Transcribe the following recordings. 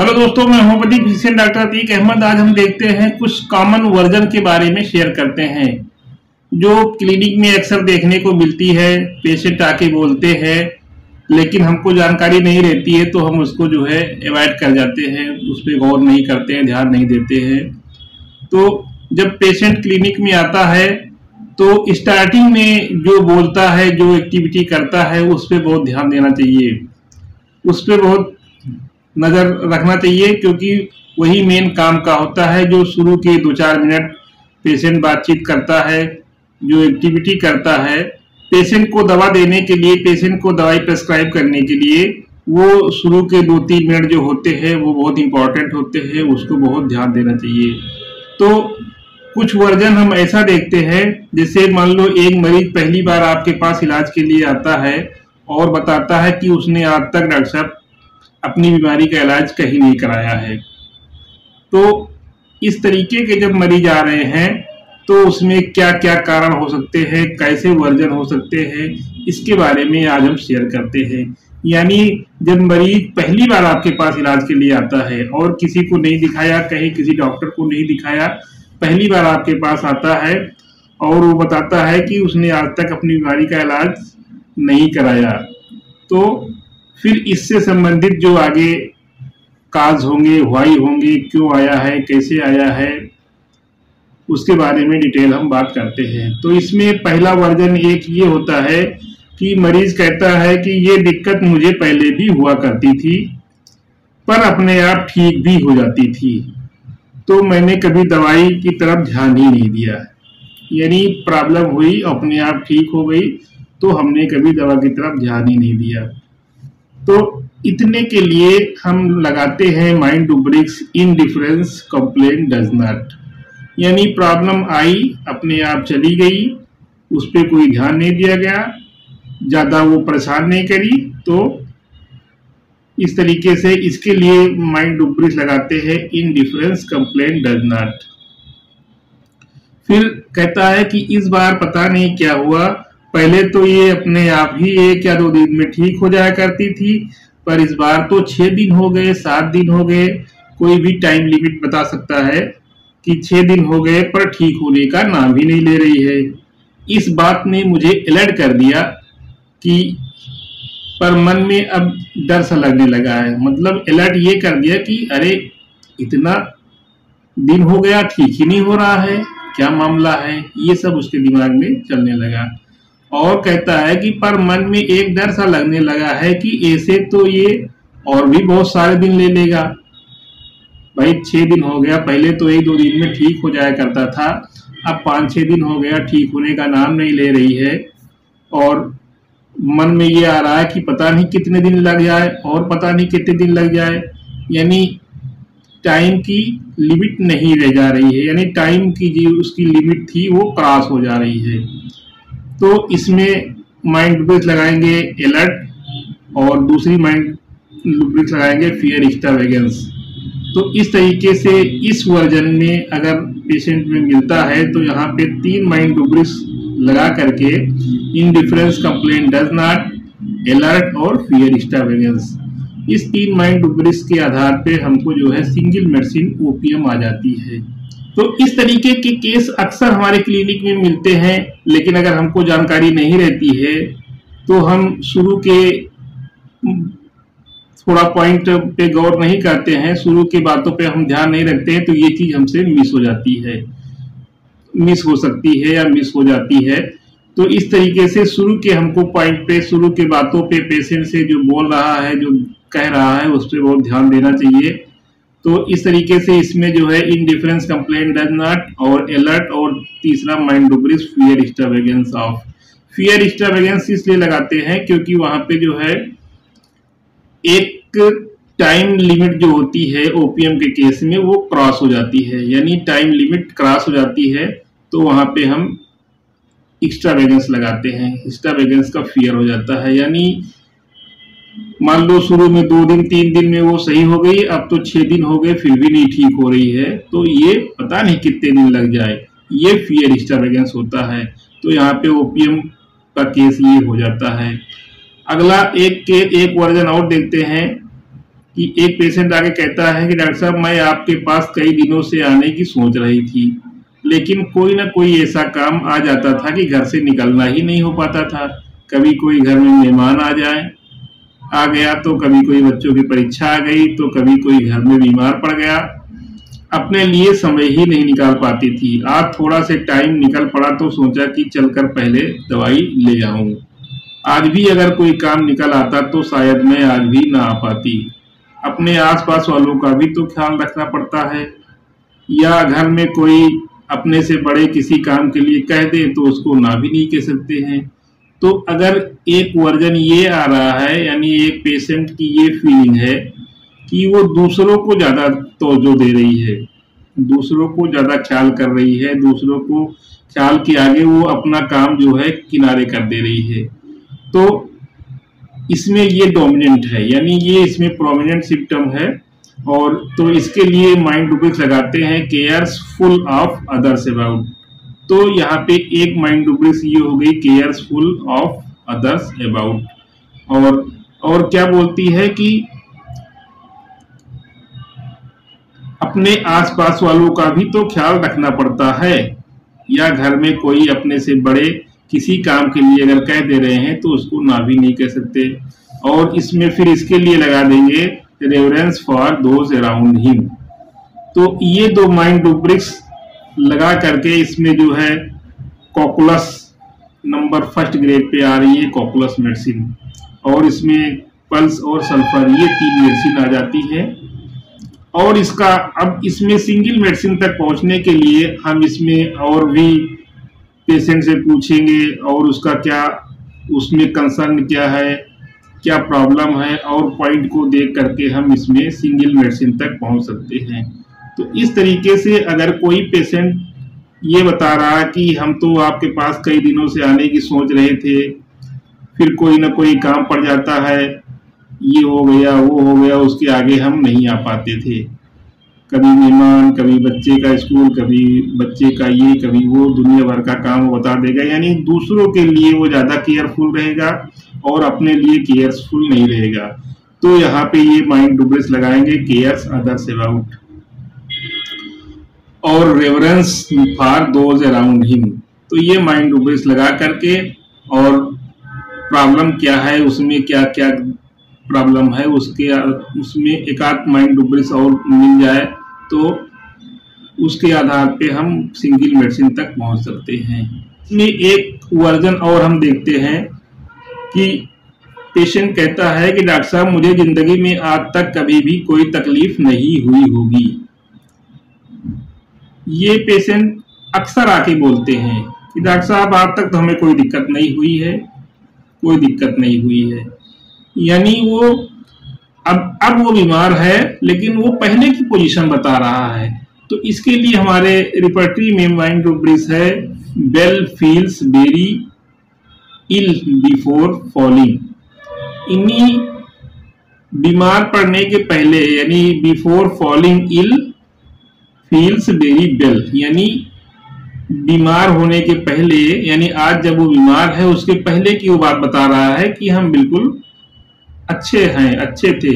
Hello दोस्तों, मैं homeopathic physician doctor Atique Ahmad. आज हम देखते हैं कुछ कॉमन वर्जन के बारे में शेयर करते हैं जो क्लिनिक में अक्सर देखने को मिलती है। पेशेंट आके बोलते हैं लेकिन हमको जानकारी नहीं रहती है तो हम उसको जो है अवॉइड कर जाते हैं, उस पर गौर नहीं करते हैं, ध्यान नहीं देते हैं। तो जब पेशेंट क्लिनिक में आता है तो स्टार्टिंग में जो बोलता है, जो एक्टिविटी करता है, उस पर बहुत ध्यान देना चाहिए, उस पर बहुत नज़र रखना चाहिए, क्योंकि वही मेन काम का होता है। जो शुरू के 2-4 मिनट पेशेंट बातचीत करता है, जो एक्टिविटी करता है, पेशेंट को दवा देने के लिए, पेशेंट को दवाई प्रेस्क्राइब करने के लिए, वो शुरू के 2-3 मिनट जो होते हैं वो बहुत इंपॉर्टेंट होते हैं, उसको बहुत ध्यान देना चाहिए। तो कुछ वर्जन हम ऐसा देखते हैं, जैसे मान लो एक मरीज पहली बार आपके पास इलाज के लिए आता है और बताता है कि उसने आज तक डॉक्टर साहब अपनी बीमारी का इलाज कहीं नहीं कराया है। तो इस तरीके के जब मरीज आ रहे हैं तो उसमें क्या क्या कारण हो सकते हैं, कैसे वर्जन हो सकते हैं, इसके बारे में आज हम शेयर करते हैं। यानी जब मरीज पहली बार आपके पास इलाज के लिए आता है और किसी को नहीं दिखाया, कहीं किसी डॉक्टर को नहीं दिखाया, पहली बार आपके पास आता है और वो बताता है कि उसने आज तक अपनी बीमारी का इलाज नहीं कराया, तो फिर इससे संबंधित जो आगे काज होंगे, व्हाई होंगे, क्यों आया है, कैसे आया है, उसके बारे में डिटेल हम बात करते हैं। तो इसमें पहला वर्जन एक ये होता है कि मरीज कहता है कि ये दिक्कत मुझे पहले भी हुआ करती थी पर अपने आप ठीक भी हो जाती थी, तो मैंने कभी दवाई की तरफ ध्यान ही नहीं दिया। यानी प्रॉब्लम हुई, अपने आप ठीक हो गई, तो हमने कभी दवा की तरफ ध्यान ही नहीं दिया। तो इतने के लिए हम लगाते हैं mind rubrics indifference complaint does not. यानी प्रॉब्लम आई, अपने आप चली गई, उस पर कोई ध्यान नहीं दिया गया, ज़्यादा वो परेशान नहीं करी, तो इस तरीके से इसके लिए माइंड रूब्रिक्स लगाते हैं इंडिफरेंस कंप्लेंट डज नॉट। फिर कहता है कि इस बार पता नहीं क्या हुआ, पहले तो ये अपने आप ही 1 या 2 दिन में ठीक हो जाया करती थी, पर इस बार तो 6 दिन हो गए, 7 दिन हो गए, कोई भी टाइम लिमिट बता सकता है कि 6 दिन हो गए पर ठीक होने का नाम ही नहीं ले रही है। इस बात ने मुझे अलर्ट कर दिया कि पर मन में अब डर सा लगने लगा है। मतलब अलर्ट ये कर दिया कि अरे इतना दिन हो गया, ठीक ही नहीं हो रहा है, क्या मामला है, ये सब उसके दिमाग में चलने लगा। और कहता है कि पर मन में एक डर सा लगने लगा है कि ऐसे तो ये और भी बहुत सारे दिन ले लेगा। भाई 6 दिन हो गया, पहले तो 1-2 दिन में ठीक हो जाया करता था, अब 5-6 दिन हो गया, ठीक होने का नाम नहीं ले रही है। और मन में ये आ रहा है कि पता नहीं कितने दिन लग जाए और पता नहीं कितने दिन लग जाए। यानी टाइम की लिमिट नहीं रह जा रही है, यानी टाइम की जो उसकी लिमिट थी वो क्रॉस हो जा रही है। तो इसमें माइंड रूब्रिक्स लगाएंगे अलर्ट और दूसरी माइंड रूब्रिक्स लगाएंगे फियर एक्स्ट्रावेगेंस। तो इस तरीके से इस वर्जन में अगर पेशेंट में मिलता है तो यहाँ पे 3 माइंड रूब्रिक्स लगा करके indifference complaint does not, alert और फियर एक्स्ट्रावेगेंस, इस 3 माइंड रूब्रिक्स के आधार पे हमको जो है सिंगल मेडिसिन ओपीएम आ जाती है। तो इस तरीके के केस अक्सर हमारे क्लिनिक में मिलते हैं, लेकिन अगर हमको जानकारी नहीं रहती है तो हम शुरू के थोड़ा पॉइंट पे गौर नहीं करते हैं, शुरू की बातों पे हम ध्यान नहीं रखते हैं, तो ये चीज़ हमसे मिस हो जाती है, मिस हो सकती है या मिस हो जाती है। तो इस तरीके से शुरू के हमको पॉइंट पे, शुरू के बातों पे पेशेंट से जो बोल रहा है, जो कह रहा है, उस पर बहुत ध्यान देना चाहिए। तो इस तरीके से इसमें जो है इंडिफरेंस कंप्लेंट डज नॉट और अलर्ट और तीसरा mind rubrics fear extravagance of. Fear extravagance इसलिए लगाते हैं क्योंकि वहां पे जो है एक टाइम लिमिट जो होती है ओपीएम के केस में वो क्रॉस हो जाती है। यानी टाइम लिमिट क्रॉस हो जाती है तो वहां पे हम एक्स्ट्रावेगेंस लगाते हैं, एक्स्ट्रावेगेंस का फियर हो जाता है। यानी मान लो शुरू में 2 दिन 3 दिन में वो सही हो गई, अब तो 6 दिन हो गए फिर भी नहीं ठीक हो रही है, तो ये पता नहीं कितने दिन लग जाए, ये फियर एक्स्ट्रावेगेंस होता है। तो यहाँ पे ओपीएम का केस ये हो जाता है। अगला एक वर्जन और देखते हैं कि एक पेशेंट आके कहता है कि डॉक्टर साहब मैं आपके पास कई दिनों से आने की सोच रही थी, लेकिन कोई ना कोई ऐसा काम आ जाता था कि घर से निकलना ही नहीं हो पाता था। कभी कोई घर में मेहमान आ गया, तो कभी कोई बच्चों की परीक्षा आ गई, तो कभी कोई घर में बीमार पड़ गया। अपने लिए समय ही नहीं निकाल पाती थी। आज थोड़ा से टाइम निकल पड़ा तो सोचा कि चलकर पहले दवाई ले आऊं। आज भी अगर कोई काम निकल आता तो शायद मैं आज भी ना आ पाती। अपने आसपास वालों का भी तो ख्याल रखना पड़ता है, या घर में कोई अपने से बड़े किसी काम के लिए कह दे तो उसको ना भी नहीं कह सकते हैं। तो अगर एक वर्जन ये आ रहा है, यानी एक पेशेंट की ये फीलिंग है कि वो दूसरों को ज़्यादा तवज्जो दे रही है, दूसरों को ज़्यादा ख्याल कर रही है, दूसरों को ख्याल के आगे वो अपना काम जो है किनारे कर दे रही है, तो इसमें ये डोमिनेंट है, यानी ये इसमें प्रोमिनेंट सिम्टम है। और तो इसके लिए माइंड रुब्रिक्स लगाते हैं, cares full of others about. तो यहाँ पे एक माइंड रुब्रिक्स ये हो गई, cares full of others about. और क्या बोलती है कि अपने आसपास वालों का भी तो ख्याल रखना पड़ता है, या घर में कोई अपने से बड़े किसी काम के लिए अगर कह दे रहे हैं तो उसको ना भी नहीं कह सकते। और इसमें फिर इसके लिए लगा देंगे reverence for those around him. तो ये दो माइंड रुब्रिक्स लगा करके इसमें जो है Cocculus number first grade pay आ रही है, कॉकुलस मेडिसिन, और इसमें पल्स और सल्फर ये 3 मेडिसिन आ जाती है। और इसका अब इसमें सिंगल मेडिसिन तक पहुंचने के लिए हम इसमें और भी पेशेंट से पूछेंगे और उसका क्या, उसमें कंसर्न क्या है, क्या प्रॉब्लम है, और पॉइंट को देख करके हम इसमें सिंगल मेडिसिन तक पहुंच सकते हैं। तो इस तरीके से अगर कोई पेशेंट ये बता रहा है कि हम तो आपके पास कई दिनों से आने की सोच रहे थे, फिर कोई ना कोई काम पड़ जाता है, ये हो गया वो हो गया, उसके आगे हम नहीं आ पाते थे। कभी मेहमान, कभी बच्चे का स्कूल, कभी बच्चे का ये, कभी वो, दुनिया भर का काम वो बता देगा। यानी दूसरों के लिए वो ज़्यादा केयरफुल रहेगा और अपने लिए केयरफुल नहीं रहेगा। तो यहाँ पे ये माइंड रुब्रिक्स लगाएंगे, केयर्स अदर्स अबाउट और reverence for those around him. तो ये माइंड रुब्रिक्स लगा करके, और प्रॉब्लम क्या है, उसमें क्या क्या प्रॉब्लम है, उसमें एक आध माइंड रुब्रिक्स और मिल जाए तो उसके आधार पे हम सिंगल मेडिसिन तक पहुंच सकते हैं। इसमें एक वर्जन और हम देखते हैं कि पेशेंट कहता है कि डॉक्टर साहब मुझे जिंदगी में आज तक कभी भी कोई तकलीफ नहीं हुई होगी। ये पेशेंट अक्सर आके बोलते हैं कि डॉक्टर साहब आज तक तो हमें कोई दिक्कत नहीं हुई है, कोई दिक्कत नहीं हुई है। यानी वो अब वो बीमार है, लेकिन वो पहले की पोजीशन बता रहा है। तो इसके लिए हमारे रिपर्टरी में माइंड रुब्रिक्स है, बेल फील्स वेरी इल बिफोर फॉलिंग। इन्हीं बीमार पड़ने के पहले, यानी बिफोर फॉलिंग इल फील्स वेरी बेल, यानी बीमार होने के पहले, यानी आज जब वो बीमार है उसके पहले की वो बात बता रहा है कि हम बिल्कुल अच्छे हैं, अच्छे थे,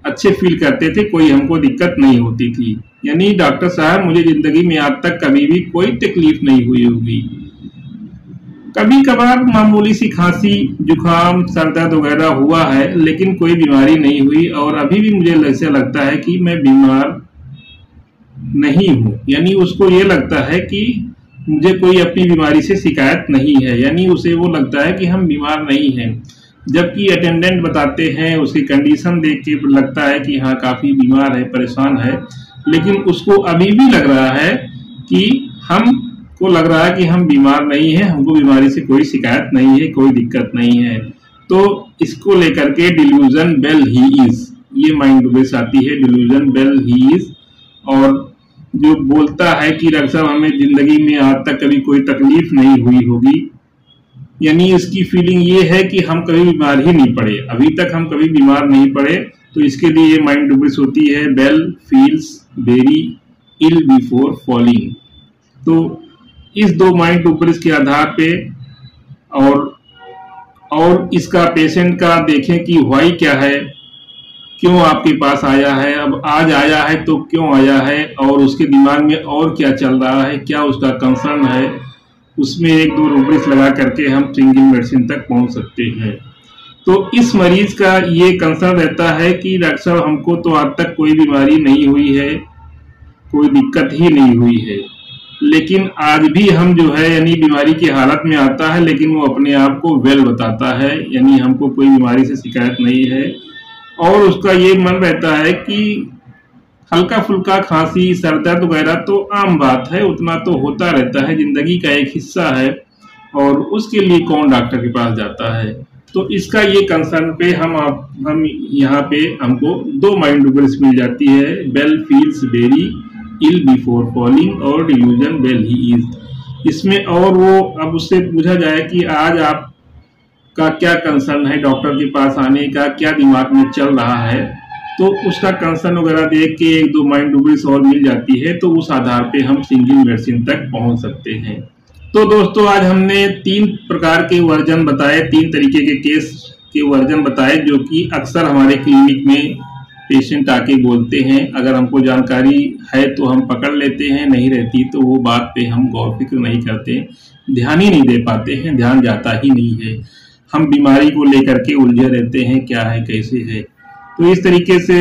अच्छे फील करते थे, कोई हमको दिक्कत नहीं होती थी। यानी डॉक्टर साहब मुझे जिंदगी में आज तक कभी भी कोई तकलीफ नहीं हुई होगी। कभी कभार मामूली सी खांसी, जुकाम, सर दर्द वगैरह हुआ है, लेकिन कोई बीमारी नहीं हुई, और अभी भी मुझे ऐसा लगता है कि मैं बीमार नहीं हूँ। यानी उसको ये लगता है कि मुझे कोई अपनी बीमारी से शिकायत नहीं है, यानी उसे वो लगता है कि हम बीमार नहीं हैं। जबकि अटेंडेंट बताते हैं, उसकी कंडीशन देख के लगता है कि हाँ काफ़ी बीमार है, परेशान है, लेकिन उसको अभी भी लग रहा है कि हमको लग रहा है कि हम बीमार नहीं हैं, हमको बीमारी से कोई शिकायत नहीं है, कोई दिक्कत नहीं है। तो इसको लेकर के डिल्यूजन बेल ही इज, ये माइंड रुब्रिक्स आती है, डिल्यूजन बेल ही इज। और जो बोलता है कि डॉक्टर साहब हमें जिंदगी में आज तक कभी कोई तकलीफ नहीं हुई होगी, यानी इसकी फीलिंग ये है कि हम कभी बीमार ही नहीं पड़े, अभी तक हम कभी बीमार नहीं पड़े। तो इसके लिए ये माइंड रुब्रिक्स होती है, बेल फील्स वेरी इल बिफोर फॉलिंग। तो इस दो माइंड रुब्रिक्स के आधार पे और इसका पेशेंट का देखें कि व्हाई क्या है, क्यों आपके पास आया है, अब आज आया है तो क्यों आया है, और उसके दिमाग में और क्या चल रहा है, क्या उसका कंसर्न है, उसमें एक दो रूब्रिक्स लगा करके हम सिंगल मेडिसिन तक पहुंच सकते हैं। तो इस मरीज का ये कंसर्न रहता है कि डॉक्टर साहब हमको तो आज तक कोई बीमारी नहीं हुई है, कोई दिक्कत ही नहीं हुई है, लेकिन आज भी हम जो है यानी बीमारी की हालत में आता है, लेकिन वो अपने आप को वेल बताता है, यानी हमको कोई बीमारी से शिकायत नहीं है। और उसका ये मन रहता है कि हल्का फुल्का खांसी सर दर्द वगैरह तो आम बात है, उतना तो होता रहता है, जिंदगी का एक हिस्सा है, और उसके लिए कौन डॉक्टर के पास जाता है। तो इसका ये कंसर्न पे हम यहाँ पे हमको दो माइंड रूब्रिक्स मिल जाती है, बेल फील्स वेरी इल बिफोर फॉलिंग और डिल्यूजन वेल ही इज। इसमें और वो अब उससे पूछा जाए कि आज आपका क्या कंसर्न है, डॉक्टर के पास आने का क्या दिमाग में चल रहा है, तो उसका कंसर्न वगैरह देख के एक दो माइंड रूब्रिक्स और मिल जाती है, तो उस आधार पे हम सिंगल मेडिसिन तक पहुंच सकते हैं। तो दोस्तों आज हमने 3 प्रकार के वर्जन बताए, 3 तरीके के केस के वर्जन बताए, जो कि अक्सर हमारे क्लिनिक में पेशेंट आके बोलते हैं। अगर हमको जानकारी है तो हम पकड़ लेते हैं, नहीं रहती तो वो बात पे हम गौर फिक्र नहीं करते, ध्यान ही नहीं दे पाते हैं, ध्यान जाता ही नहीं है, हम बीमारी को लेकर के उलझे रहते हैं, क्या है कैसे है। तो इस तरीके से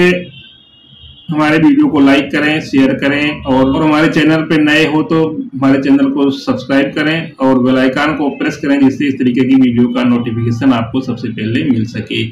हमारे वीडियो को लाइक करें, शेयर करें, और हमारे चैनल पे नए हो तो हमारे चैनल को सब्सक्राइब करें और बेल आइकन को प्रेस करें, जिससे इस तरीके की वीडियो का नोटिफिकेशन आपको सबसे पहले मिल सके।